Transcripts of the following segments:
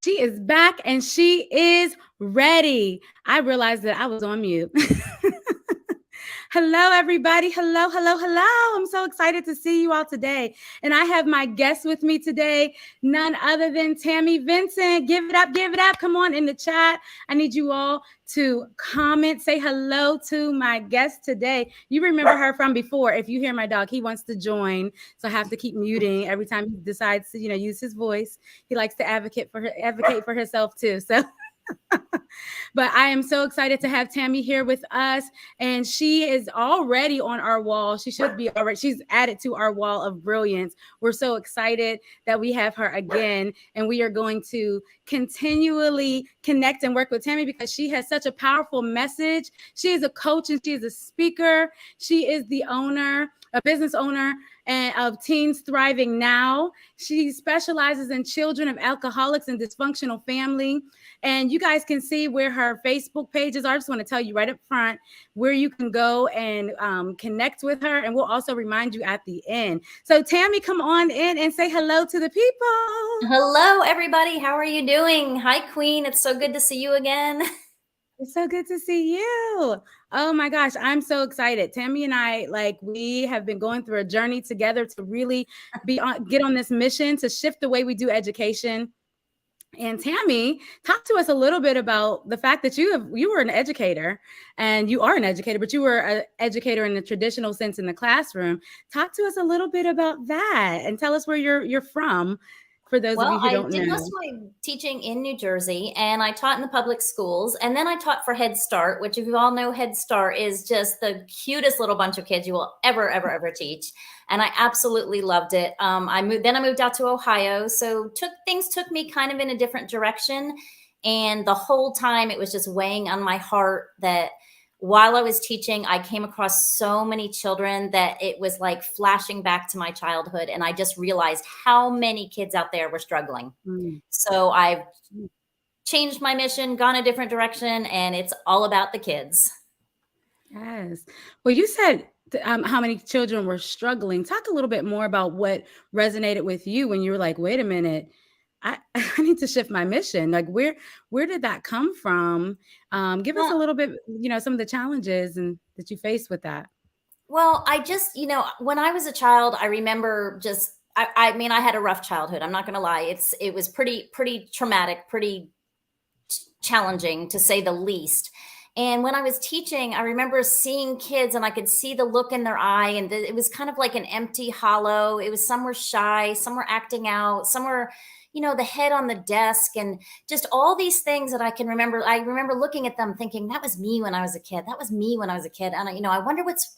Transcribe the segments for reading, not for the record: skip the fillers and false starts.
She is back and she is ready. I realized that I was on mute. Hello, everybody. Hello, hello, hello. I'm so excited to see you all today. And I have my guest with me today, none other than Tammy Vincent. Give it up, give it up. Come on in the chat. I need you all to comment, say hello to my guest today. You remember her from before. If you hear my dog, he wants to join. So I have to keep muting every time he decides to, use his voice. He likes to advocate for himself too. So but I am so excited to have Tammy here with us. And she is already on our wall. She should be already, she's added to our wall of brilliance. We're so excited that we have her again. And we are going to continually connect and work with Tammy because she has such a powerful message. She is a coach and she is a speaker. She is the owner, a business owner and of Teens Thriving Now. She specializes in children of alcoholics and dysfunctional family. And you guys can see where her Facebook pages are. I just want to tell you right up front where you can go and connect with her. And we'll also remind you at the end. So Tammy, come on in and say hello to the people. Hello, everybody. How are you doing? Hi, Queen. It's so good to see you again. It's so good to see you. Oh my gosh, I'm so excited. Tammy and I, we have been going through a journey together to really get on this mission to shift the way we do education. And Tammy, talk to us a little bit about the fact that you were an educator and you are an educator, but you were an educator in the traditional sense in the classroom. Talk to us a little bit about that and tell us where you're from. For those of you who don't know. I did most of my teaching in New Jersey, and I taught in the public schools, and then I taught for Head Start, which, if you all know, Head Start is just the cutest little bunch of kids you will ever teach. And I absolutely loved it. I moved out to Ohio, so things took me kind of in a different direction. And the whole time it was just weighing on my heart that while I was teaching, I came across so many children that it was like flashing back to my childhood. And I just realized how many kids out there were struggling. So I've changed my mission, gone a different direction, and it's all about the kids. Yes. Well, you said how many children were struggling. Talk a little bit more about what resonated with you when you were like, wait a minute, I need to shift my mission. Like, where did that come from? Give us a little bit, some of the challenges that you faced with that. Well, I just, when I was a child, I remember I mean, I had a rough childhood. I'm not going to lie. It was pretty traumatic, pretty challenging to say the least. And when I was teaching, I remember seeing kids and I could see the look in their eye, and it was kind of like an empty hollow. It was, some were shy, some were acting out, some were, the head on the desk, and just all these things that I can remember. I remember looking at them thinking, that was me when I was a kid. That was me when I was a kid. And, I wonder what's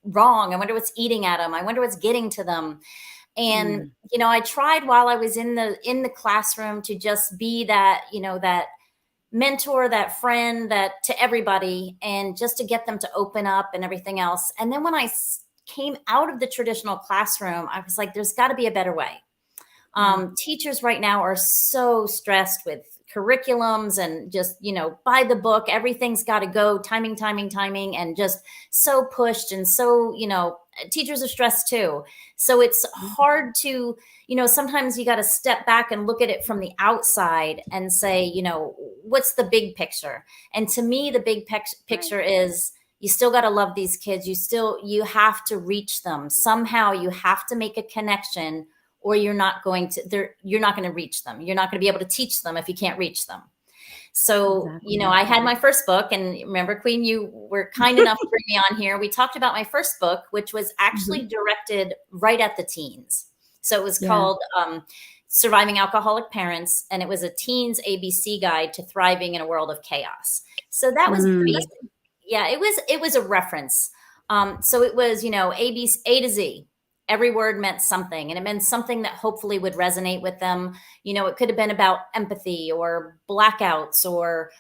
wrong. I wonder what's eating at them. I wonder what's getting to them. And, I tried while I was in the classroom to just be that, that mentor, that friend, that to everybody, and just to get them to open up and everything else. And then when I came out of the traditional classroom, I was like, there's got to be a better way. Teachers right now are so stressed with curriculums and just, by the book, everything's got to go timing, and just so pushed. And so, teachers are stressed too. So it's hard to, sometimes you got to step back and look at it from the outside and say, what's the big picture? And to me, the big picture is, you still got to love these kids. You have to reach them somehow. You have to make a connection, or you're not going to reach them. You're not going to be able to teach them if you can't reach them. So, exactly. I had my first book, and remember, Queen, you were kind enough to bring me on here. We talked about my first book, which was actually directed right at the teens. So it was called Surviving Alcoholic Parents, and it was a teen's ABC guide to thriving in a world of chaos. So that was basic. Yeah, it was a reference. So it was, A to Z. Every word meant something, and it meant something that hopefully would resonate with them. It could have been about empathy or blackouts or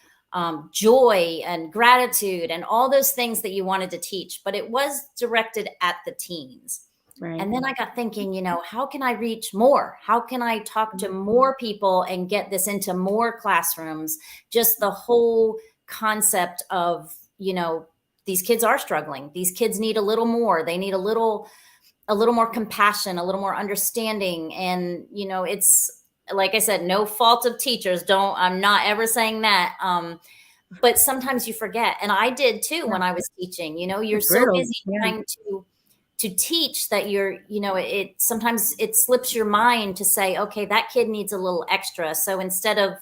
joy and gratitude and all those things that you wanted to teach, but it was directed at the teens. Right. And then I got thinking, how can I reach more? How can I talk to more people and get this into more classrooms? Just the whole concept of, these kids are struggling. These kids need a little more. They need a little more compassion, a little more understanding. And, like I said, no fault of teachers. I'm not ever saying that. But sometimes you forget. And I did too when I was teaching. You're so Brittle. busy trying to teach that it sometimes it slips your mind to say, okay, that kid needs a little extra. So instead of,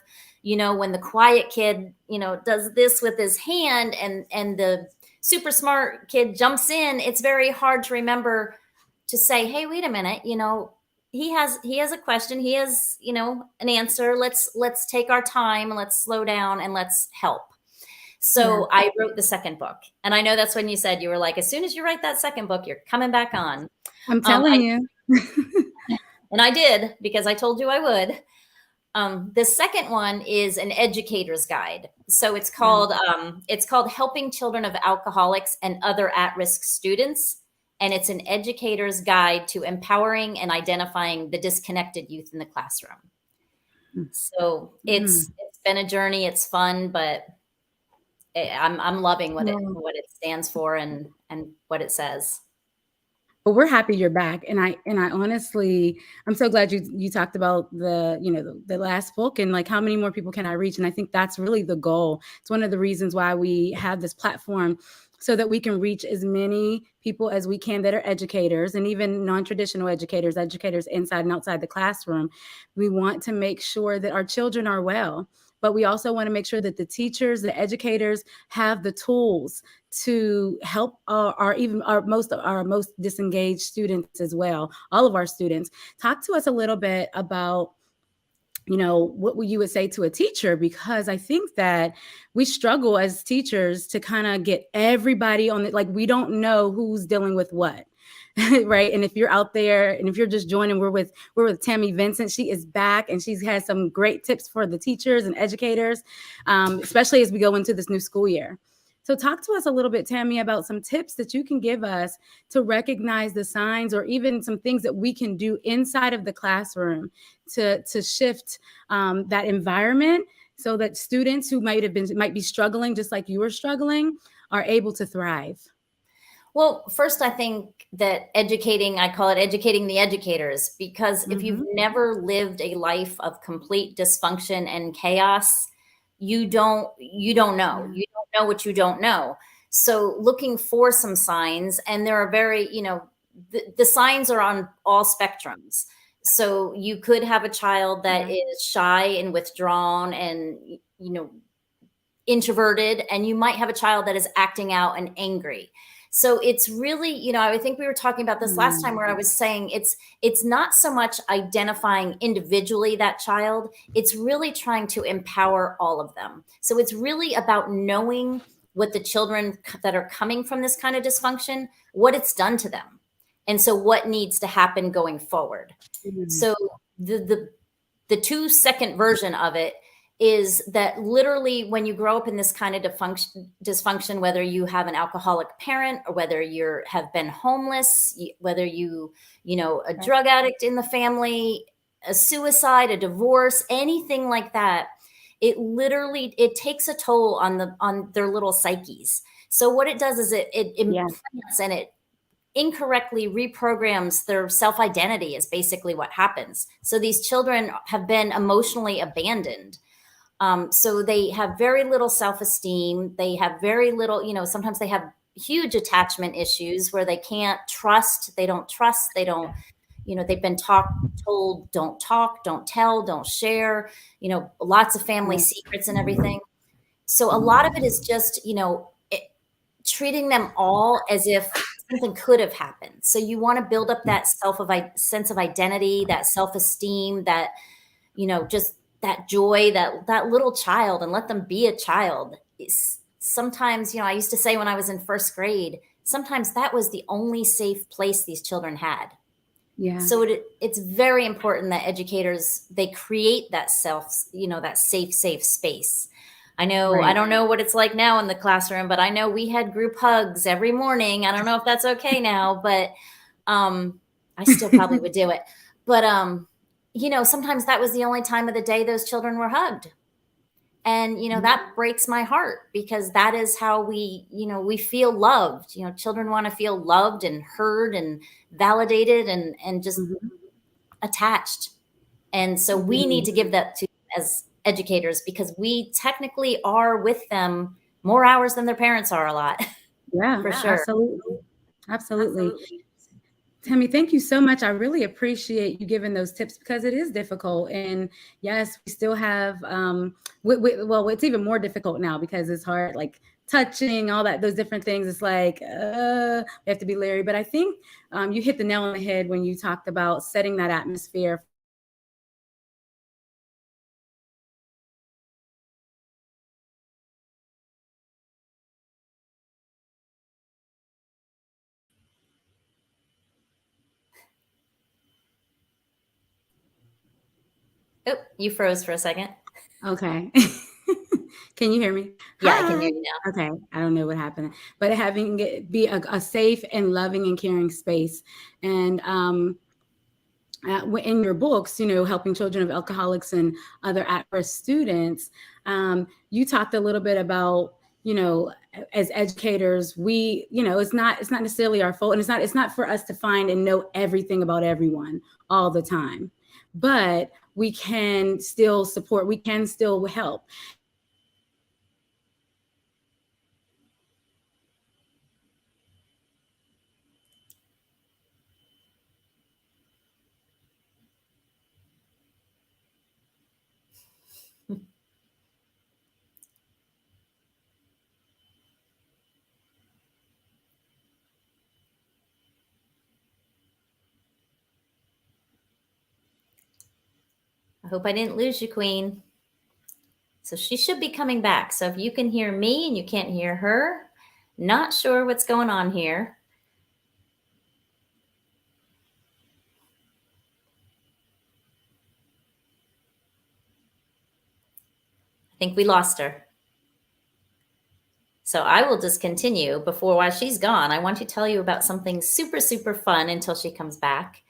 when the quiet kid, does this with his hand and the super smart kid jumps in, it's very hard to remember to say, hey, wait a minute, he has a question, he has, an answer. Let's take our time and let's slow down and let's help. So I wrote the second book. And I know that's when you said you were like, as soon as you write that second book, you're coming back on. I'm telling you. And I did, because I told you I would. The second one is an educator's guide. So it's called Helping Children of Alcoholics and Other At-Risk Students. And it's an educator's guide to empowering and identifying the disconnected youth in the classroom. So it's been a journey. It's fun, but I'm loving what it stands for and what it says. But we're happy you're back. And I honestly, I'm so glad you talked about the last book and like how many more people can I reach? And I think that's really the goal. It's one of the reasons why we have this platform, so that we can reach as many people as we can that are educators, and even non-traditional educators inside and outside the classroom. We want to make sure that our children are well, but we also want to make sure that the teachers, the educators have the tools to help our most disengaged students as well, all of our students. Talk to us a little bit about what you would say to a teacher, because I think that we struggle as teachers to kind of get everybody on it. Like, we don't know who's dealing with what. Right. And if you're out there and if you're just joining, we're with Tammy Vincent. She is back and she's had some great tips for the teachers and educators, especially as we go into this new school year. So talk to us a little bit, Tammy, about some tips that you can give us to recognize the signs, or even some things that we can do inside of the classroom to shift that environment, so that students who might be struggling just like you were struggling are able to thrive. Well, first, I think that I call it educating the educators, because if you've never lived a life of complete dysfunction and chaos, you don't know. You don't know what you don't know. So looking for some signs, and there are very, the signs are on all spectrums. So you could have a child that is shy and withdrawn and, introverted, and you might have a child that is acting out and angry. So it's really, I think we were talking about this last time, where I was saying it's not so much identifying individually that child, it's really trying to empower all of them. So it's really about knowing what the children that are coming from this kind of dysfunction, what it's done to them. And so what needs to happen going forward. So the 2-second version of it is that literally when you grow up in this kind of dysfunction, whether you have an alcoholic parent, or whether you have been homeless, whether a drug addict in the family, a suicide, a divorce, anything like that, it takes a toll on their little psyches. So what it does is it implants and it incorrectly reprograms their self-identity, is basically what happens. So these children have been emotionally abandoned. So they have very little self-esteem. They have very little, sometimes they have huge attachment issues where they can't trust. They don't trust. They don't, they've been told, don't talk, don't tell, don't share, lots of family secrets and everything. So a lot of it is just, treating them all as if something could have happened. So you want to build up that sense of identity, that self-esteem, that, just that joy, that little child, and let them be a child. Sometimes, I used to say when I was in first grade, sometimes that was the only safe place these children had. Yeah. So it's very important that educators, they create that that safe space. I know, right. I don't know what it's like now in the classroom, but I know we had group hugs every morning. I don't know if that's okay now, but I still probably would do it. But, sometimes that was the only time of the day those children were hugged. And, that breaks my heart, because that is how we feel loved. Children want to feel loved and heard and validated and just attached. And so we need to give that to as educators, because we technically are with them more hours than their parents are a lot. Yeah, For sure. absolutely. Absolutely. Tammy, thank you so much. I really appreciate you giving those tips, because it is difficult. And yes, we still have, well, it's even more difficult now because it's hard, like touching, all that, those different things. It's like, we have to be leery. But I think you hit the nail on the head when you talked about setting that atmosphere. Oh, you froze for a second. Okay. Can you hear me? Yeah, Hi. I can hear you now. Okay. I don't know what happened, but having it be a safe and loving and caring space. And in your books, helping children of alcoholics and other at-risk students, you talked a little bit about, as educators, we, it's not necessarily our fault, and it's not for us to find and know everything about everyone all the time, but we can still support, we can still help. I hope I didn't lose you, Queen. So she should be coming back. So if you can hear me and you can't hear her, not sure what's going on here. I think we lost her. So I will just continue while she's gone. I want to tell you about something super, super fun until she comes back.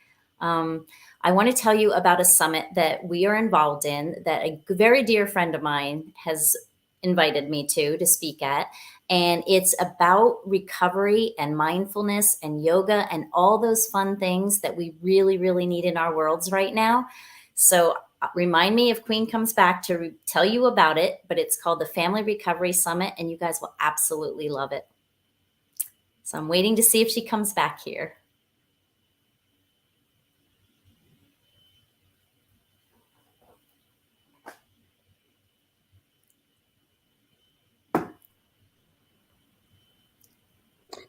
I want to tell you about a summit that we are involved in that a very dear friend of mine has invited me to speak at. And it's about recovery and mindfulness and yoga and all those fun things that we really, really need in our worlds right now. So remind me if Queen comes back to tell you about it, but it's called the Family Recovery Summit, and you guys will absolutely love it. So I'm waiting to see if she comes back here.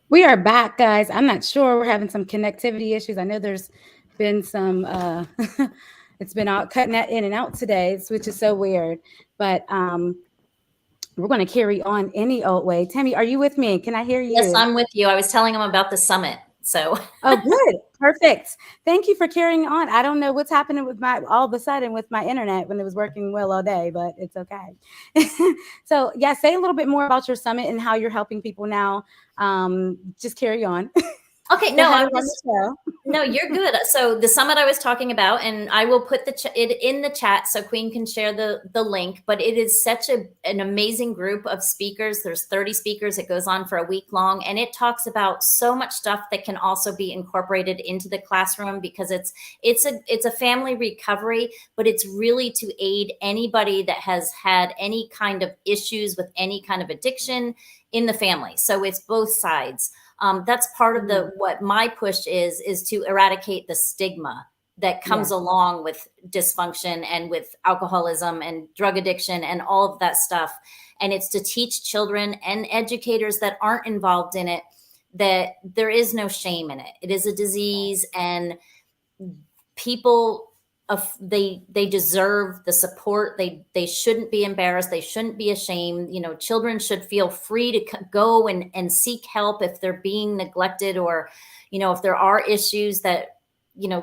We are back, guys. I'm not sure. We're having some connectivity issues. I know there's been some, it's been out cutting that in and out today, which is so weird. But we're going to carry on any old way. Tammy, are you with me? Can I hear you? Yes, I'm with you. I was telling them about the summit. So. Oh, good. Perfect. Thank you for carrying on. I don't know what's happening with all of a sudden with my internet when it was working well all day, but it's okay. So yeah, say a little bit more about your summit and how you're helping people now. Just carry on. Okay, no, you're good. So the summit I was talking about, and I will put it in the chat so Queen can share the link, but it is such an amazing group of speakers. There's 30 speakers. It goes on for a week long, and it talks about so much stuff that can also be incorporated into the classroom, because it's a family recovery, but it's really to aid anybody that has had any kind of issues with any kind of addiction in the family. So it's both sides. That's part of what my push is to eradicate the stigma that comes along with dysfunction and with alcoholism and drug addiction and all of that stuff. And it's to teach children and educators that aren't involved in it that there is no shame in it. It is a disease, and people they deserve the support. They shouldn't be embarrassed. They shouldn't be ashamed. Children should feel free to go and seek help if they're being neglected, or, if there are issues that,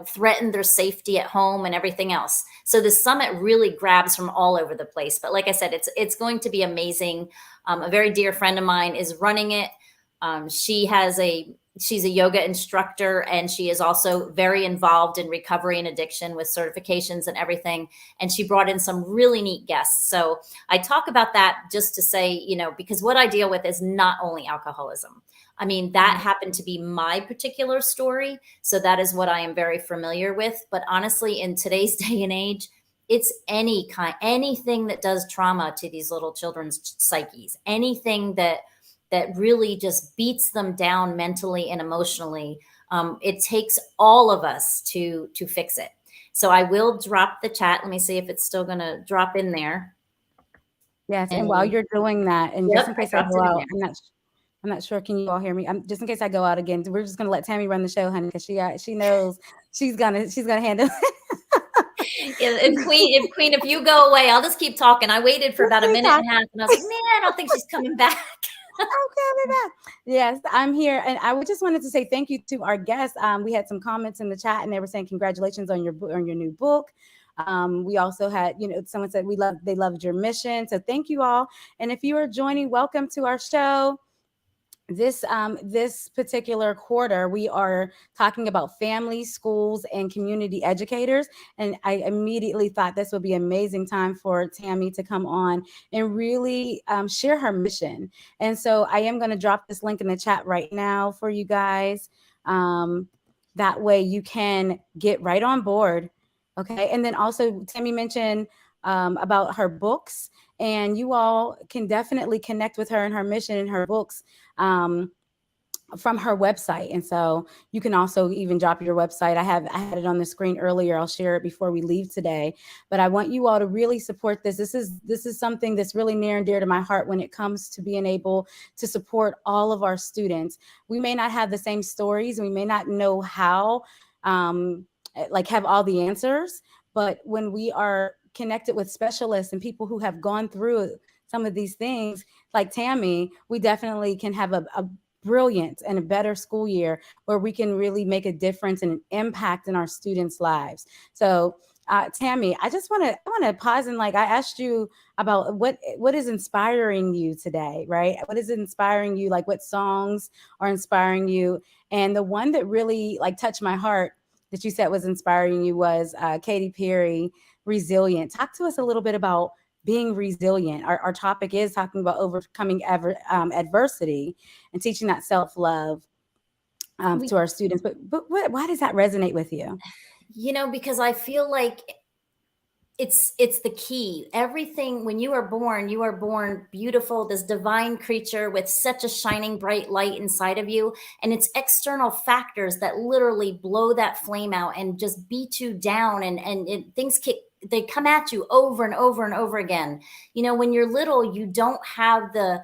threaten their safety at home and everything else. So the summit really grabs from all over the place. But like I said, it's going to be amazing. A very dear friend of mine is running it. She's a yoga instructor, and she is also very involved in recovery and addiction with certifications and everything. And she brought in some really neat guests. So I talk about that just to say, because what I deal with is not only alcoholism. I mean, that happened to be my particular story. So that is what I am very familiar with. But honestly, in today's day and age, it's anything that does trauma to these little children's psyches, anything that really just beats them down mentally and emotionally. It takes all of us to fix it. So I will drop the chat. Let me see if it's still going to drop in there. Yes, and while you're doing that, and just in case I dropped go it out, again. I'm not sure. Can you all hear me? Just in case I go out again, we're just gonna let Tammy run the show, honey, because she knows she's gonna handle If you go away, I'll just keep talking. I waited for about a minute and a half, and I was like, man, I don't think she's coming back. Yes, I'm here, and I just wanted to say thank you to our guests. We had some comments in the chat, and they were saying congratulations on your new book. We also had, someone said they loved your mission, so thank you all. And if you are joining, welcome to our show. This particular quarter, we are talking about families, schools, and community educators. And I immediately thought this would be an amazing time for Tammy to come on and really share her mission. And so I am going to drop this link in the chat right now for you guys. That way you can get right on board. Okay. And then also Tammy mentioned about her books, and you all can definitely connect with her and her mission and her books from her website. And so you can also even drop your website. I had it on the screen earlier. I'll share it before we leave today, but I want you all to really support this. This is something that's really near and dear to my heart when it comes to being able to support all of our students. We may not have the same stories, and we may not know how, have all the answers, but when we are connected with specialists and people who have gone through some of these things, like Tammy, we definitely can have a brilliant and a better school year where we can really make a difference and an impact in our students' lives. So Tammy, I want to pause and I asked you about what is inspiring you today, right? What is inspiring you? Like what songs are inspiring you? And the one that really touched my heart that you said was inspiring you was Katy Perry, Resilient. Talk to us a little bit about being resilient. Our topic is talking about overcoming adversity and teaching that self-love to our students. But why does that resonate with you? Because I feel like it's the key. Everything, when you are born beautiful, this divine creature with such a shining bright light inside of you, and it's external factors that literally blow that flame out and just beat you down, and things they come at you over and over and over again. When you're little, you don't have the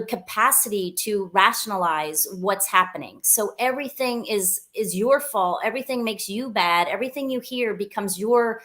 capacity to rationalize what's happening. So everything is your fault. Everything makes you bad. Everything you hear becomes your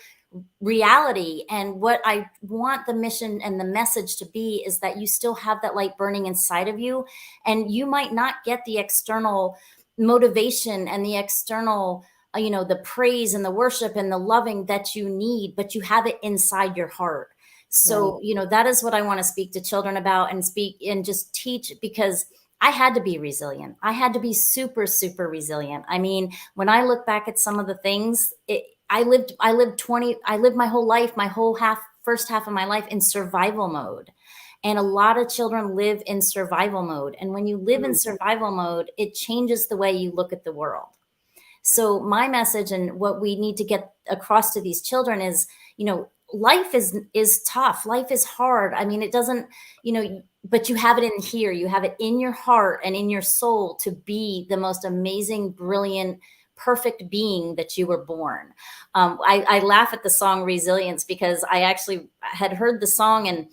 reality. And what I want the mission and the message to be is that you still have that light burning inside of you, and you might not get the external motivation and the external the praise and the worship and the loving that you need, but you have it inside your heart. So, right. That is what I want to speak to children about and speak and just teach, because I had to be resilient. I had to be super, super resilient. I mean, when I look back at some of the things, I lived my whole life, first half of my life in survival mode. And a lot of children live in survival mode. And when you live in survival mode, it changes the way you look at the world. So my message and what we need to get across to these children is, life is tough. Life is hard. I mean, it doesn't, but you have it in here. You have it in your heart and in your soul to be the most amazing, brilliant, perfect being that you were born. I laugh at the song Resilience because I actually had heard the song, and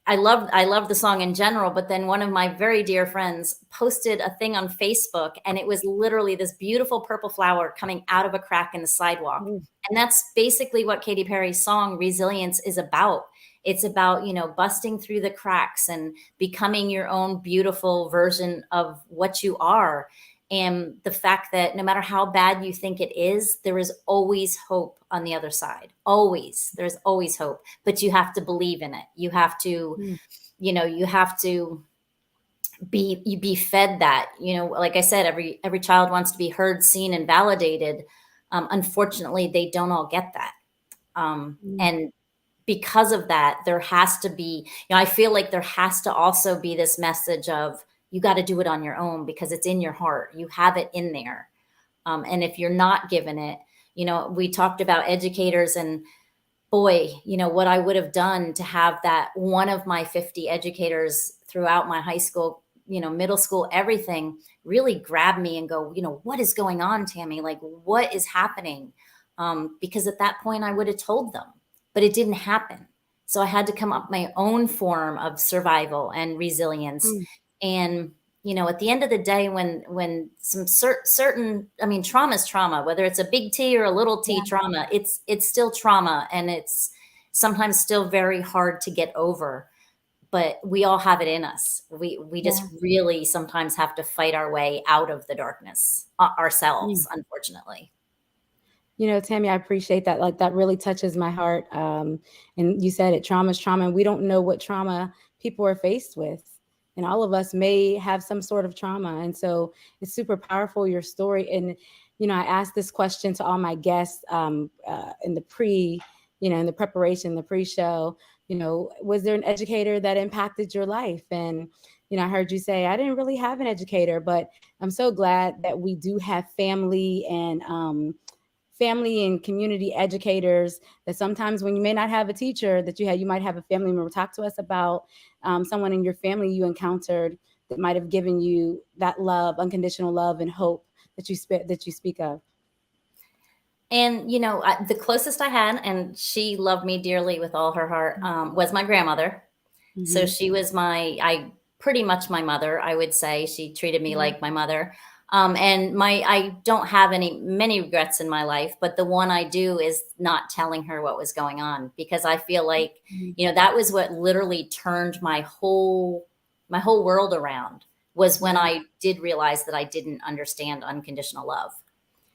I love the song in general, but then one of my very dear friends posted a thing on Facebook, and it was literally this beautiful purple flower coming out of a crack in the sidewalk. And that's basically what Katy Perry's song Resilience is about. It's about, busting through the cracks and becoming your own beautiful version of what you are. And the fact that no matter how bad you think it is, there is always hope on the other side. Always. There's always hope, but you have to believe in it. You have to, you have to be fed that, like I said, every child wants to be heard, seen, and validated. Unfortunately, they don't all get that. And because of that, there has to be, I feel like there has to also be this message of, you got to do it on your own because it's in your heart. You have it in there. And if you're not given it, we talked about educators, and boy, what I would have done to have that one of my 50 educators throughout my high school, middle school, everything really grab me and go, what is going on, Tammy? Like, what is happening? Because at that point I would have told them, but it didn't happen. So I had to come up with my own form of survival and resilience. And, at the end of the day, when some certain, trauma is trauma, whether it's a big T or a little t trauma, it's still trauma. And it's sometimes still very hard to get over, but we all have it in us. We just really sometimes have to fight our way out of the darkness ourselves, unfortunately. Tammy, I appreciate that. Like, that really touches my heart. And you said it, trauma is trauma. And we don't know what trauma people are faced with. And all of us may have some sort of trauma. And so it's super powerful, your story. And, I asked this question to all my guests in the preparation, the pre-show, was there an educator that impacted your life? And, I heard you say, I didn't really have an educator, but I'm so glad that we do have family and community educators, that sometimes when you may not have a teacher that you might have a family member. Talk to us about someone in your family you encountered that might have given you that love, unconditional love and hope that you speak of. And, the closest I had, and she loved me dearly with all her heart, was my grandmother. Mm-hmm. So she was pretty much my mother, I would say. She treated me like my mother. And I don't have many regrets in my life, but the one I do is not telling her what was going on, because I feel like, that was what literally turned my whole world around, was when I did realize that I didn't understand unconditional love.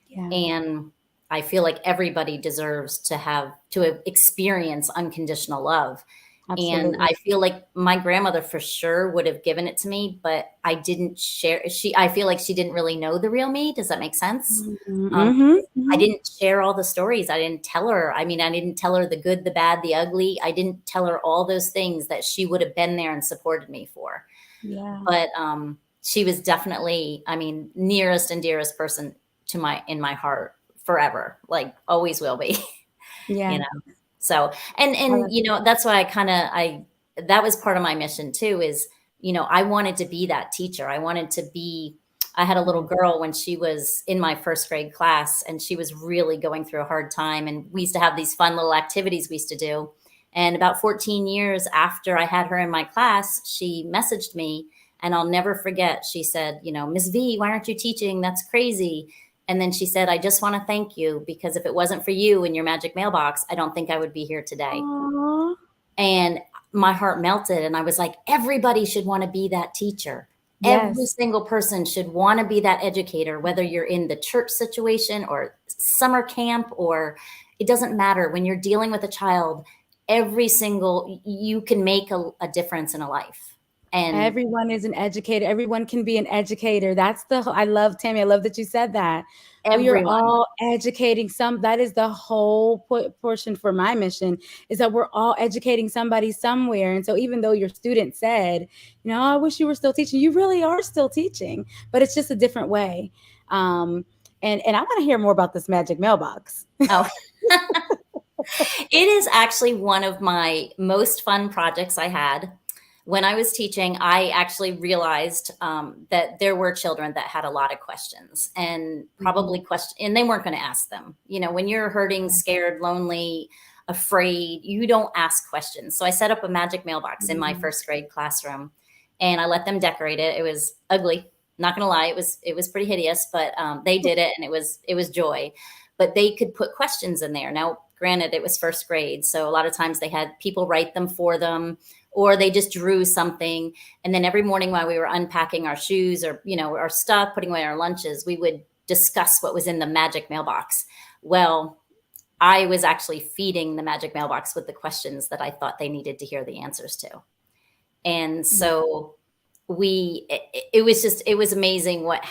Yeah. And I feel like everybody deserves to experience unconditional love. Absolutely. And I feel like my grandmother for sure would have given it to me, but I didn't share. I feel like she didn't really know the real me. Does that make sense? I didn't share all the stories. I didn't tell her. I didn't tell her the good, the bad, the ugly. I didn't tell her all those things that she would have been there and supported me for. Yeah. But she was definitely, nearest and dearest person in my heart forever. Like, always will be. Yeah. So, and that's why that was part of my mission too, is, I wanted to be that teacher. I had a little girl when she was in my first grade class, and she was really going through a hard time. And we used to have these fun little activities we used to do. And about 14 years after I had her in my class, she messaged me, and I'll never forget. She said, Ms. V, why aren't you teaching? That's crazy. And then she said, I just want to thank you, because if it wasn't for you and your magic mailbox, I don't think I would be here today. Aww. And my heart melted. And I was like, everybody should want to be that teacher. Yes. Every single person should want to be that educator, whether you're in the church situation or summer camp, or it doesn't matter. When you're dealing with a child, you can make a difference in a life. And everyone is an educator. Everyone can be an educator. I love, Tammy, I love that you said that. Everyone. We are all educating that is the whole portion for my mission, is that we're all educating somebody somewhere. And so even though your student said, I wish you were still teaching, you really are still teaching, but it's just a different way. And I want to hear more about this magic mailbox. Oh. It is actually one of my most fun projects I had. When I was teaching, I actually realized that there were children that had a lot of questions, and probably and they weren't going to ask them. When you're hurting, scared, lonely, afraid, you don't ask questions. So I set up a magic mailbox in my first grade classroom, and I let them decorate it. It was ugly, not going to lie. It was pretty hideous, but they did it, and it was joy. But they could put questions in there. Now, granted, it was first grade, so a lot of times they had people write them for them, or they just drew something. And then every morning while we were unpacking our shoes or, our stuff, putting away our lunches, we would discuss what was in the magic mailbox. Well, I was actually feeding the magic mailbox with the questions that I thought they needed to hear the answers to. And so it was amazing what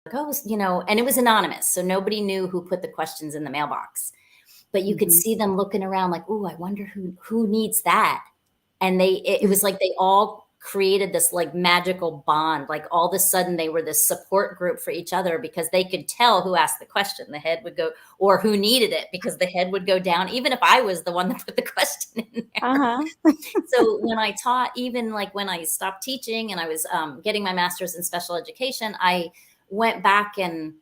goes, and it was anonymous. So nobody knew who put the questions in the mailbox. But you could see them looking around like, oh, I wonder who needs that. And it was like they all created this like magical bond. Like all of a sudden they were this support group for each other because they could tell who asked the question. The head would go, or who needed it, because the head would go down, even if I was the one that put the question in there. Uh-huh. So when I taught, even like when I stopped teaching and I was getting my master's in special education, I went back and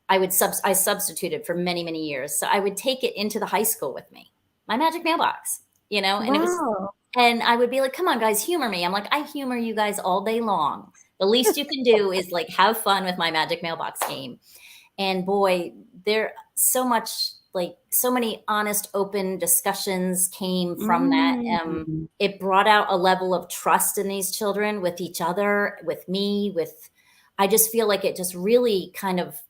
I substituted for many, many years. So I would take it into the high school with me, my magic mailbox, you know, and it was, and I would be like, come on, guys, humor me. I'm like, I humor you guys all day long. The least you can do is like have fun with my magic mailbox game. And boy, there so much, like so many honest, open discussions came from that. It brought out a level of trust in these children with each other, with me, I just feel like it just really kind of,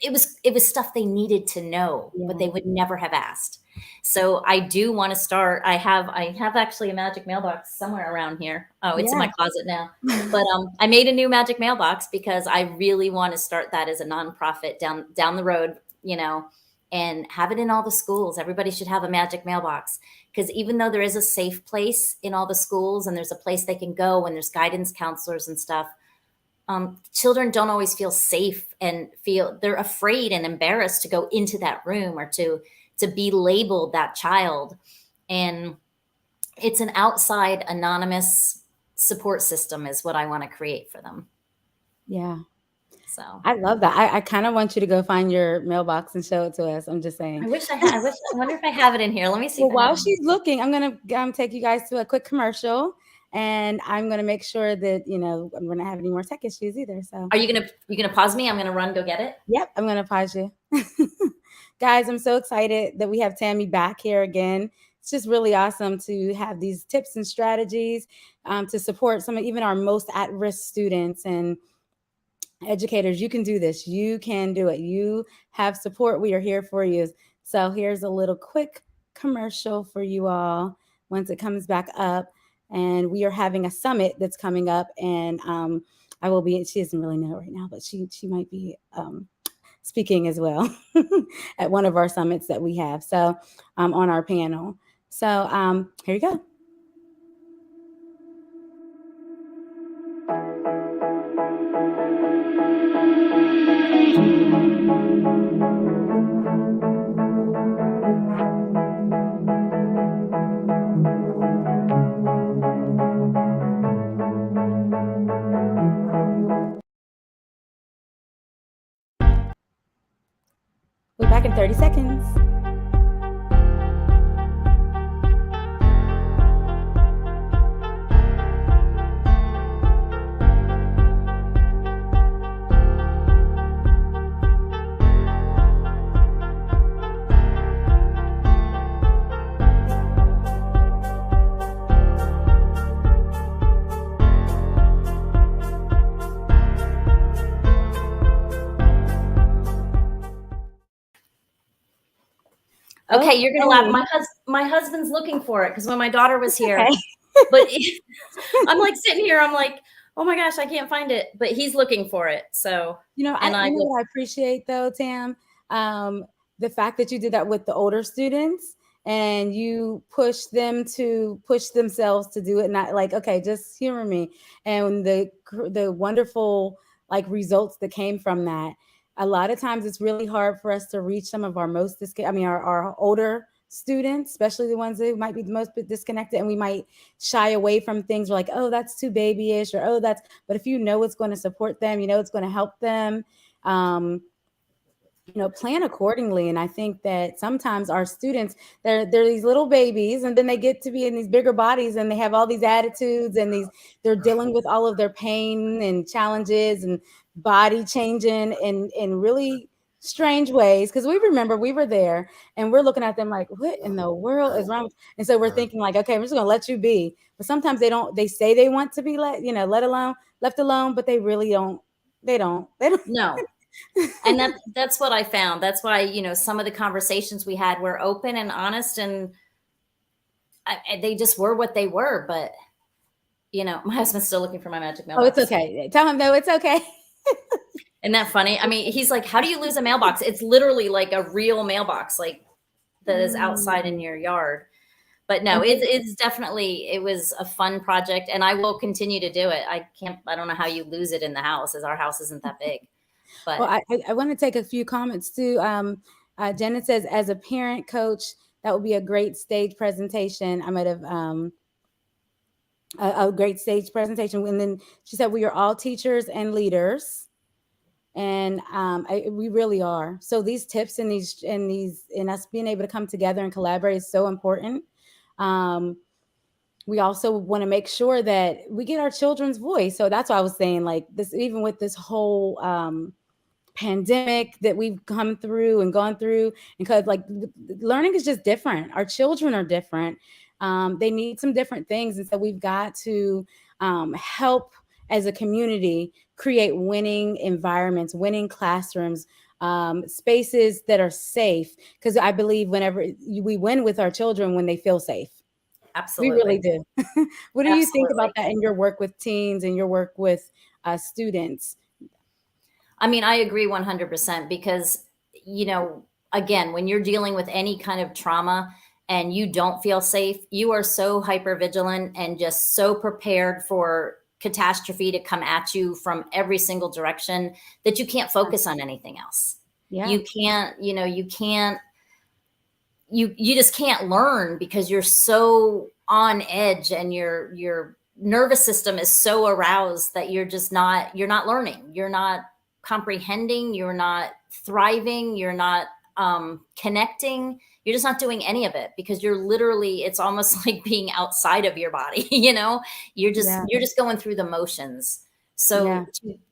it was stuff they needed to know, but they would never have asked. So I do want to start. I have actually a magic mailbox somewhere around here. Oh, it's in my closet now. But I made a new magic mailbox because I really want to start that as a nonprofit down the road, you know, and have it in all the schools. Everybody should have a magic mailbox, because even though there is a safe place in all the schools and there's a place they can go when there's guidance counselors and stuff, children don't always feel safe and they're afraid and embarrassed to go into that room or to be labeled that child. And it's an outside anonymous support system is what I want to create for them. Yeah. So I love that. I kind of want you to go find your mailbox and show it to us. I'm just saying. I wish I had. I wonder if I have it in here. Let me see. Well, while she's looking, I'm going to take you guys to a quick commercial, and I'm going to make sure that, you know, I'm going to have any more tech issues either. So are you going to pause me? I'm going to run, go get it. Yep. I'm going to pause you. Guys, I'm so excited that we have Tammy back here again. It's just really awesome to have these tips and strategies to support even our most at-risk students and educators. You can do this. You can do it. You have support. We are here for you. So here's a little quick commercial for you all once it comes back up. And we are having a summit that's coming up, and I will be, she doesn't really know right now, but she might be speaking as well at one of our summits that we have. So on our panel. So here you go. We're back in 30 seconds. Okay, you're gonna laugh. My husband's looking for it because when my daughter was here, but I'm like sitting here, I'm like, oh my gosh, I can't find it, but he's looking for it. So you know, what I appreciate though, Tam, the fact that you did that with the older students and you push them to push themselves to do it, not like, okay, just humor me, and the wonderful like results that came from that. A lot of times it's really hard for us to reach some of our our older students, especially the ones that might be the most disconnected, and we might shy away from things. We're like, oh, that's too babyish, or but if you know it's going to support them, you know it's going to help them, you know, plan accordingly. And I think that sometimes our students, they're these little babies, and then they get to be in these bigger bodies, and they have all these attitudes, and they're dealing with all of their pain and challenges and body changing in really strange ways, because we remember we were there and we're looking at them like, what in the world is wrong? And so we're thinking like, okay, we're just gonna let you be. But sometimes they say they want to be left alone, but they really don't. They don't. No. And that's what I found. That's why, you know, some of the conversations we had were open and honest, and they just were what they were. But, you know, my husband's still looking for my magic mailbox. Oh, it's okay. Tell him, no, it's okay. Isn't that funny? I mean, he's like, how do you lose a mailbox? It's literally like a real mailbox, like that is outside in your yard. But no, it's definitely, it was a fun project, and I will continue to do it. I don't know how you lose it in the house, as our house isn't that big. But Well, I want to take a few comments too. Janet says, as a parent coach, that would be a great stage presentation. I might have a great stage presentation. And then she said, we are all teachers and leaders. And we really are. So these tips and us being able to come together and collaborate is so important. We also want to make sure that we get our children's voice. So that's why I was saying, like, this, even with this whole pandemic that we've come through and gone through, because like learning is just different. Our children are different. They need some different things. And so we've got to help as a community create winning environments, winning classrooms, spaces that are safe. Because I believe whenever we win with our children when they feel safe. absolutely. We really do. What do you think Absolutely. about that in your work with teens and your work with students? I mean, I agree 100% because, again, when you're dealing with any kind of trauma and you don't feel safe, you are so hyper vigilant and just so prepared for catastrophe to come at you from every single direction that you can't focus on anything else. Yeah. You can't, you just can't learn because you're so on edge and your nervous system is so aroused that you're not learning. You're not comprehending. You're not thriving. You're not connecting. You're just not doing any of it because you're literally, it's almost like being outside of your body. You're just going through the motions. So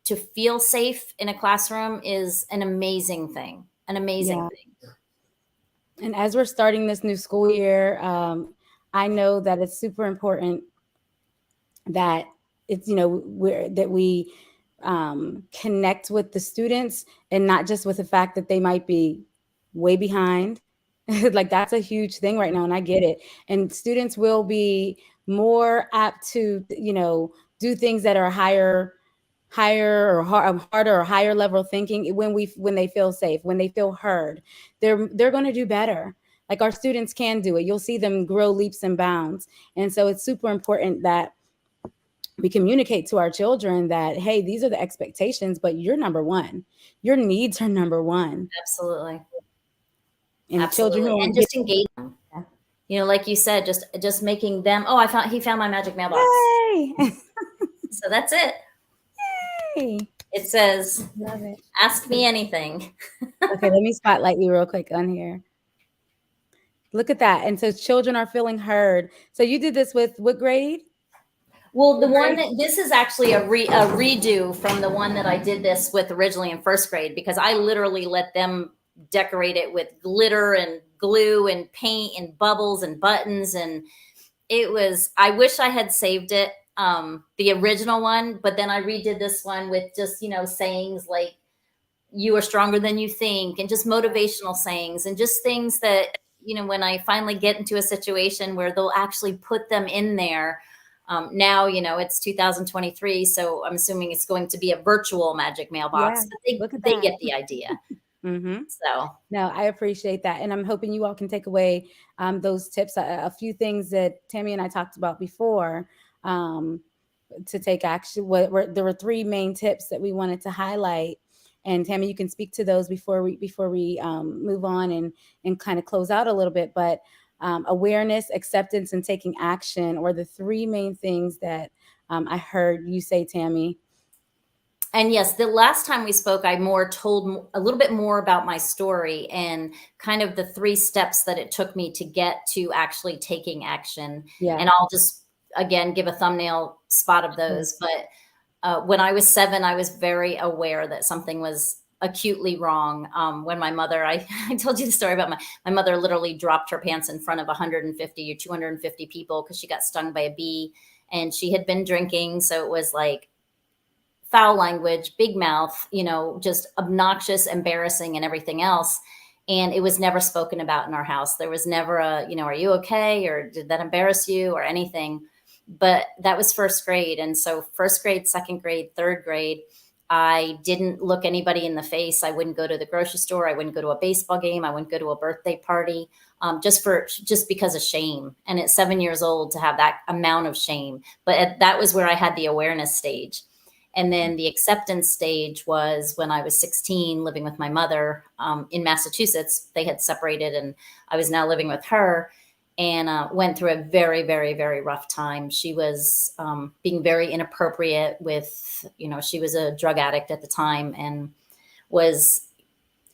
to feel safe in a classroom is an amazing thing, thing. And as we're starting this new school year, I know that it's super important that it's, that we connect with the students and not just with the fact that they might be way behind. Like that's a huge thing right now. And I get it. And students will be more apt to, do things that are higher or harder or higher level thinking when they feel safe, when they feel heard, they're going to do better. Like our students can do it. You'll see them grow leaps and bounds. And so it's super important that we communicate to our children that, hey, these are the expectations, but you're number one. Your needs are number one. Absolutely. And absolutely. Children and just engage them. Like you said, just making them, he found my magic mailbox. Yay! So that's it. Yay! It says, love it. Ask me anything. Okay, let me spotlight you real quick on here. Look at that. And so children are feeling heard. So you did this with what grade? Well, this is actually a redo from the one that I did this with originally in first grade, because I literally let them decorate it with glitter and glue and paint and bubbles and buttons. And I wish I had saved it, the original one, but then I redid this one with just, sayings like, you are stronger than you think, and just motivational sayings and just things that, when I finally get into a situation where they'll actually put them in there. Now, it's 2023, so I'm assuming it's going to be a virtual magic mailbox, but they get the idea. Mm-hmm. So no, I appreciate that. And I'm hoping you all can take away those tips, a few things that Tammy and I talked about before to take action. There were 3 main tips that we wanted to highlight. And Tammy, you can speak to those before we move on and kind of close out a little bit. But awareness, acceptance, and taking action are the 3 main things that I heard you say, Tammy. And yes, the last time we spoke, I told a little bit more about my story and kind of the 3 steps that it took me to get to actually taking action. Yeah. And I'll just, again, give a thumbnail spot of those. But when I was 7, I was very aware that something was acutely wrong. When my mother, I told you the story about my mother literally dropped her pants in front of 150 or 250 people because she got stung by a bee, and she had been drinking. So it was like foul language, big mouth, just obnoxious, embarrassing, and everything else. And it was never spoken about in our house. There was never a, are you okay? Or did that embarrass you or anything? But that was first grade. And so first grade, second grade, third grade, I didn't look anybody in the face. I wouldn't go to the grocery store. I wouldn't go to a baseball game. I wouldn't go to a birthday party, just because of shame. And at 7 years old, to have that amount of shame, that was where I had the awareness stage. And then the acceptance stage was when I was 16, living with my mother in Massachusetts. They had separated, and I was now living with her, and went through a very, very, very rough time. She was being very inappropriate with, she was a drug addict at the time and was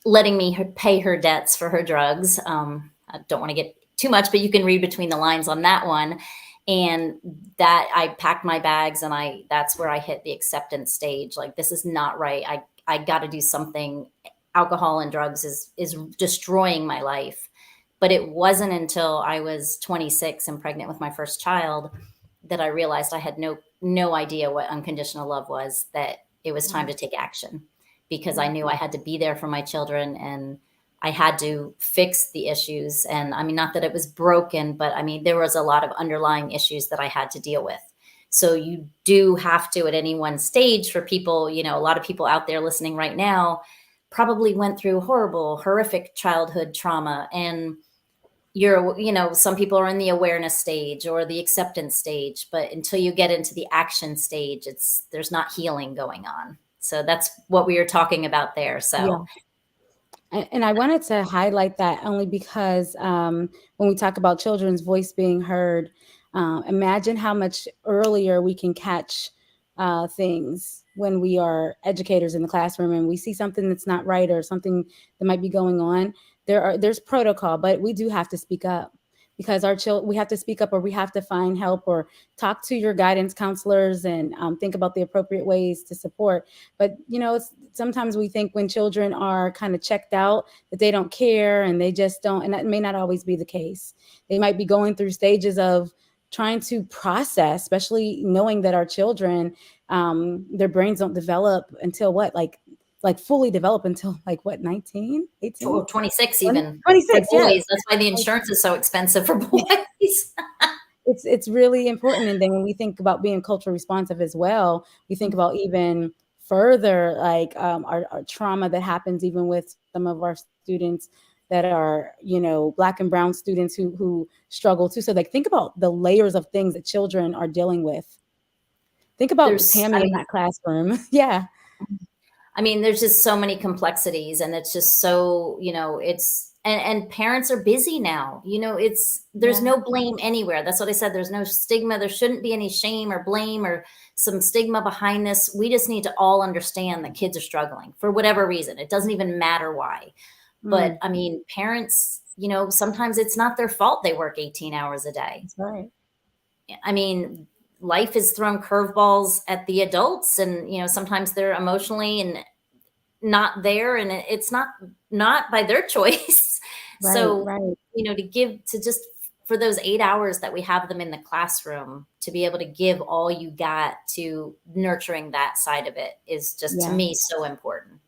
letting me pay her debts for her drugs. I don't want to get too much, but you can read between the lines on that one. And that I packed my bags, and that's where I hit the acceptance stage. Like, this is not right. I got to do something. Alcohol and drugs is destroying my life. But it wasn't until I was 26 and pregnant with my first child that I realized I had no idea what unconditional love was, that it was time to take action, because I knew I had to be there for my children, and I had to fix the issues. And I mean, not that it was broken, but I mean, there was a lot of underlying issues that I had to deal with. So you do have to, at any one stage, for people, a lot of people out there listening right now probably went through horrific childhood trauma. And some people are in the awareness stage or the acceptance stage, but until you get into the action stage, there's not healing going on. So that's what we were talking about there. So. Yeah. And I wanted to highlight that only because when we talk about children's voice being heard, imagine how much earlier we can catch things when we are educators in the classroom and we see something that's not right or something that might be going on. There's protocol, but we do have to speak up, because we have to speak up, or we have to find help, or talk to your guidance counselors and think about the appropriate ways to support. But, sometimes we think when children are kind of checked out that they don't care, and they just don't. And that may not always be the case. They might be going through stages of trying to process, especially knowing that our children, their brains don't develop until like fully develop until 19, 18? Or 26 even. 26, for boys. yeah. That's why the insurance is so expensive for boys. It's really important. And then when we think about being culturally responsive as well, we think about even further, like our trauma that happens even with some of our students that are, Black and brown students who struggle too. So think about the layers of things that children are dealing with. Think about Tammy in that classroom. Yeah. I mean, there's just so many complexities, and it's just so, and parents are busy now. There's no blame anywhere. That's what I said. There's no stigma. There shouldn't be any shame or blame or some stigma behind this. We just need to all understand that kids are struggling for whatever reason. It doesn't even matter why. But I mean, parents, sometimes it's not their fault they work 18 hours a day. That's right. I mean, life has thrown curveballs at the adults, and sometimes they're emotionally and not there, and it's not by their choice. Right, so right. For those 8 hours that we have them in the classroom, to be able to give all you got to nurturing that side of it is just, to me, so important.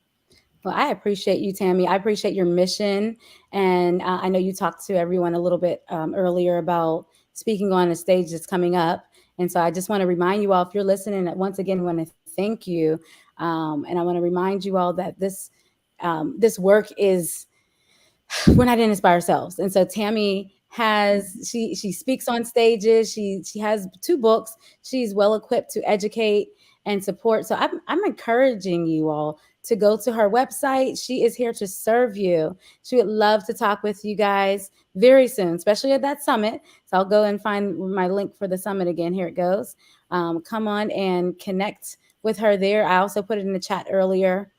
Well, I appreciate you, Tammy. I appreciate your mission. And I know you talked to everyone a little bit earlier about speaking on a stage that's coming up. And so I just want to remind you all, if you're listening, that once again, I want to thank you. And I want to remind you all that this work is, we're not in this by ourselves. And so Tammy she speaks on stages. She has 2 books. She's well equipped to educate and support. So I'm encouraging you all to go to her website. She is here to serve you. She would love to talk with you guys very soon, especially at that summit. So I'll go and find my link for the summit again. Here it goes. Come on and connect with her there. I also put it in the chat earlier.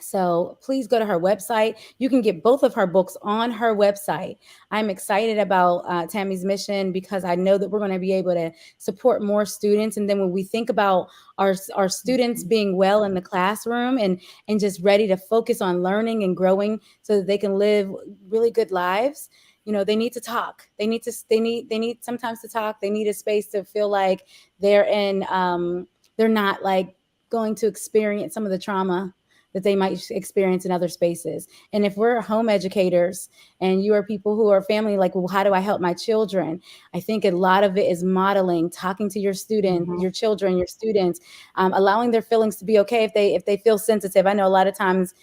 So please go to her website. You can get both of her books on her website. I'm excited about Tammy's mission, because I know that we're going to be able to support more students. And then when we think about our students being well in the classroom and just ready to focus on learning and growing so that they can live really good lives, they need to talk. They need sometimes to talk. They need a space to feel like they're not like going to experience some of the trauma that they might experience in other spaces. And if we're home educators and you are people who are family, like, well, how do I help my children? I think a lot of it is modeling, talking to your student, Mhm. your children, your students, allowing their feelings to be okay if they feel sensitive. I know a lot of times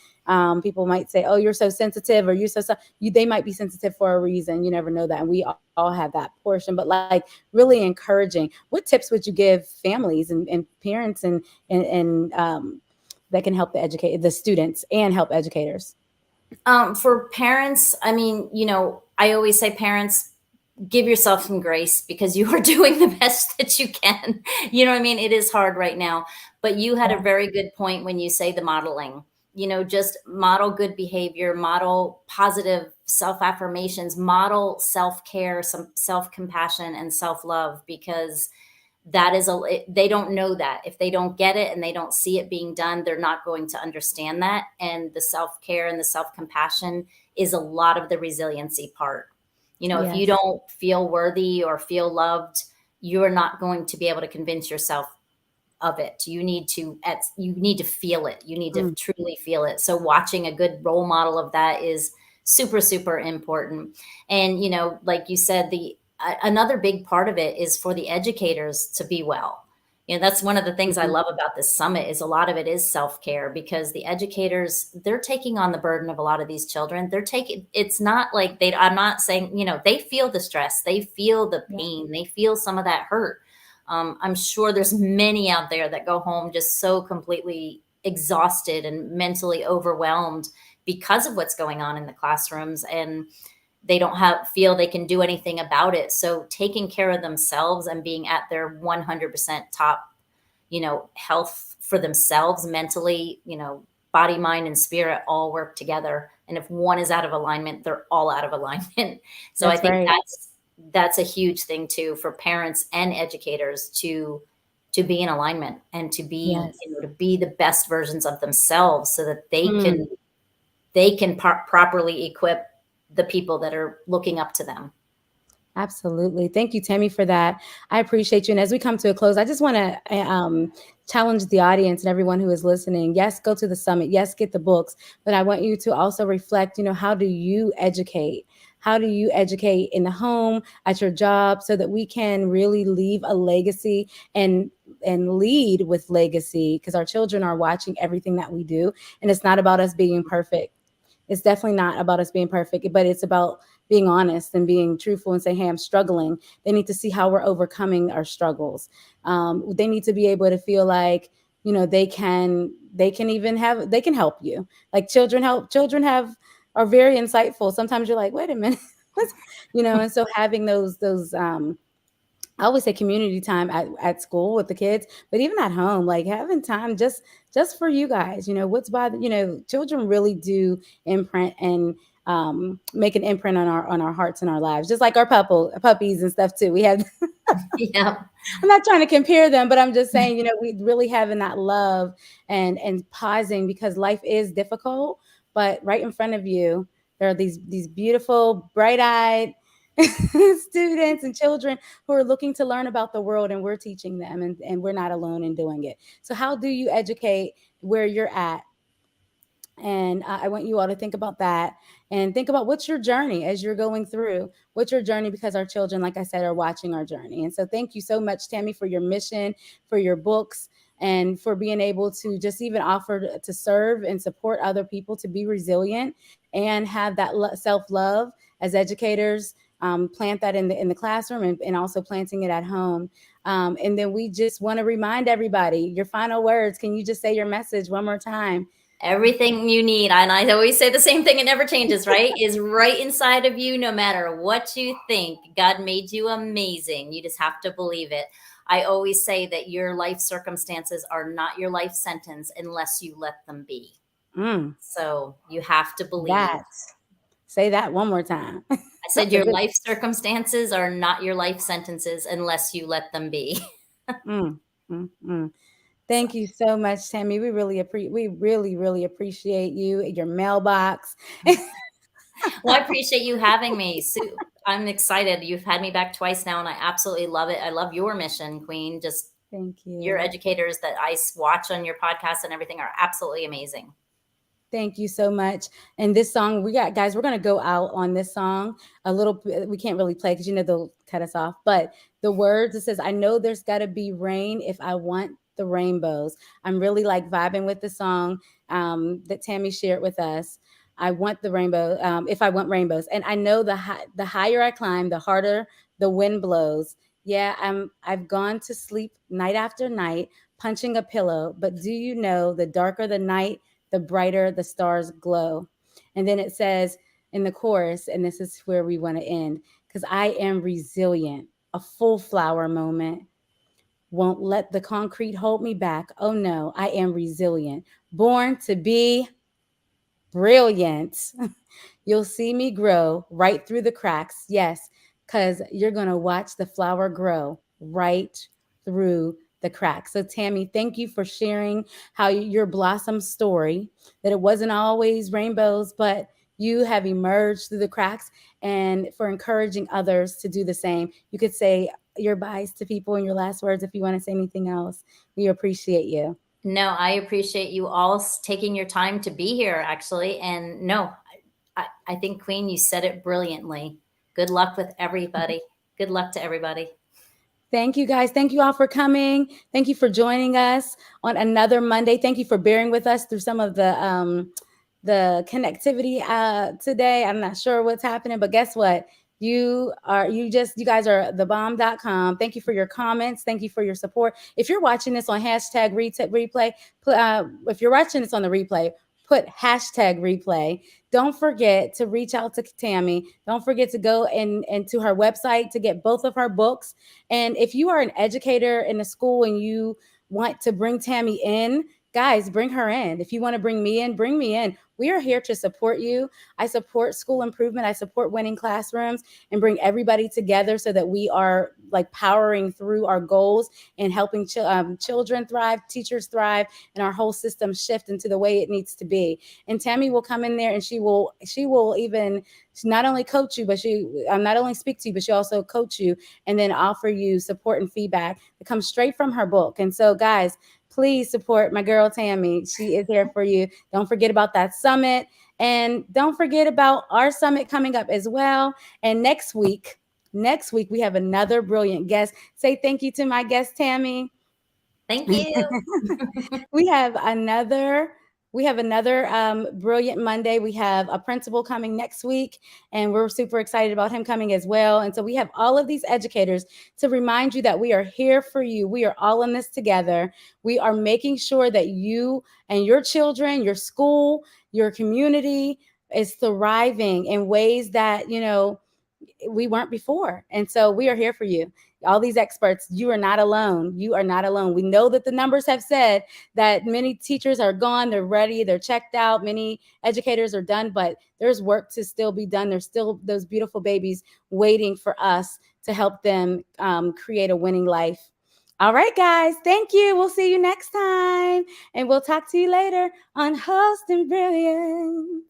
people might say, "Oh, you're so sensitive," or "You're so," they might be sensitive for a reason. You never know that, and we all have that portion. But like really encouraging. What tips would you give families and parents and that can help the students and help educators? For parents, I mean, I always say, parents, give yourself some grace because you are doing the best that you can. You know what I mean? It is hard right now, but you had a Yeah. very good point when you say the modeling. Just model good behavior, model positive self affirmations, model self care, some self compassion, and self love, because that is they don't know that. If they don't get it and they don't see it being done, they're not going to understand that. And the self care and the self compassion is a lot of the resiliency part. If you Yes. don't feel worthy or feel loved, you're not going to be able to convince yourself of it. You need to feel it. You need to Mm. truly feel it. So watching a good role model of that is super, super important. And like you said, the another big part of it is for the educators to be well. That's one of the things I Mhm. love about this summit, is a lot of it is self-care, because the educators, they're taking on the burden of a lot of these children. It's not like I'm not saying, they feel the stress, they feel the Yeah. pain, they feel some of that hurt. I'm sure there's many out there that go home just so completely exhausted and mentally overwhelmed because of what's going on in the classrooms, and they don't feel they can do anything about it. So taking care of themselves and being at their 100% top, health for themselves mentally, body, mind, and spirit all work together. And if one is out of alignment, they're all out of alignment. So I That's think right. that's a huge thing too, for parents and educators to be in alignment and to be, Yes. to be the best versions of themselves, so that Mm. they can properly equip the people that are looking up to them. Absolutely. Thank you, Tammy, for that. I appreciate you. And as we come to a close, I just want to challenge the audience and everyone who is listening. Yes, go to the summit. Yes, get the books. But I want you to also reflect, how do you educate? How do you educate in the home, at your job, so that we can really leave a legacy and lead with legacy, because our children are watching everything that we do. And it's not about us being perfect. It's definitely not about us being perfect, but it's about being honest and being truthful and say, "Hey, I'm struggling." They need to see how we're overcoming our struggles. They need to be able to feel like, they can help you. Like children are very insightful. Sometimes you're like, wait a minute. And so having those I always say community time at school with the kids, but even at home, like having time just for you guys. What's children really do imprint and make an imprint on our hearts and our lives, just like our puppies and stuff too. We have Yeah. I'm not trying to compare them, but I'm just saying, we really having that love and pausing, because life is difficult, but right in front of you, there are these beautiful, bright-eyed students and children who are looking to learn about the world, and we're teaching them, and we're not alone in doing it. So how do you educate where you're at? And I want you all to think about that, and think about what's your journey as you're going through. What's your journey? Because our children, like I said, are watching our journey. And so thank you so much, Tammy, for your mission, for your books, and for being able to just even offer to serve and support other people to be resilient and have that self-love as educators. Plant that in the classroom, and also planting it at home. And then we just want to remind everybody, your final words. Can you just say your message one more time? Everything you need, and I always say the same thing, it never changes, right? Is right inside of you, no matter what you think. God made you amazing. You just have to believe it. I always say that your life circumstances are not your life sentence unless you let them be. Mm, So you have to believe. that. Say that one more time. I said That's a your good. life circumstances are not your life sentences unless you let them be. Mm, mm, mm. So, Thank you so much, Tammy. We really, really appreciate you, your mailbox. well, I appreciate you having me. Sue, I'm excited. You've had me back twice now, and I absolutely love it. I love your mission, Queen. Just Thank your you. educators that I watch on your podcast and everything are absolutely amazing. Thank you so much. And this song, we got guys, we're gonna go out on this song a little bit. We can't really play because they'll cut us off. But the words, it says, I know there's gotta be rain if I want the rainbows. I'm really like vibing with the song that Tammy shared with us. I want the rainbow, if I want rainbows. And I know the higher I climb, the harder the wind blows. Yeah, I've gone to sleep night after night, punching a pillow. But do you know the darker the night, the brighter the stars glow. And then it says in the chorus, and this is where we want to end, because I am resilient, a full flower moment. Won't let the concrete hold me back. Oh no, I am resilient, born to be brilliant. You'll see me grow right through the cracks. Yes, because you're going to watch the flower grow right through the cracks. So, Tammy, thank you for sharing how your blossom story, that it wasn't always rainbows, but you have emerged through the cracks, and for encouraging others to do the same. You could say your byes to people in your last words if you want to say anything else. We appreciate you. No, I appreciate you all taking your time to be here, actually. And no, I think, Queen, you said it brilliantly. Good luck with everybody. Good luck to everybody. Thank you, guys. Thank you all for coming. Thank you for joining us on another Monday. Thank you for bearing with us through some of the connectivity today. I'm not sure what's happening, but guess what? You guys are thebomb.com. Thank you for your comments. Thank you for your support. If you're watching this on hashtag replay, if you're watching this on the replay, put hashtag replay. Don't forget to reach out to Tammy. Don't forget to go and to her website to get both of her books. And if you are an educator in a school and you want to bring Tammy in, guys, bring her in. If you want to bring me in, bring me in. We are here to support you. I support school improvement. I support winning classrooms and bring everybody together so that we are like powering through our goals and helping children thrive, teachers thrive, and our whole system shift into the way it needs to be. And Tammy will come in there and she will even not only coach you, but she not only speak to you, but she also coach you and then offer you support and feedback that comes straight from her book. And so, guys, please support my girl Tammy. She is here for you. Don't forget about that summit. And don't forget about our summit coming up as well. And next week, we have another brilliant guest. Say thank you to my guest, Tammy. Thank you. We have another brilliant Monday. We have a principal coming next week, and we're super excited about him coming as well. And so we have all of these educators to remind you that we are here for you. We are all in this together. We are making sure that you and your children, your school, your community is thriving in ways that, we weren't before. And so we are here for you. All these experts, you are not alone. You are not alone. We know that the numbers have said that many teachers are gone, they're ready, they're checked out, many educators are done, but there's work to still be done. There's still those beautiful babies waiting for us to help them create a winning life. All right, guys, thank you. We'll see you next time. And we'll talk to you later on Host and Brilliant.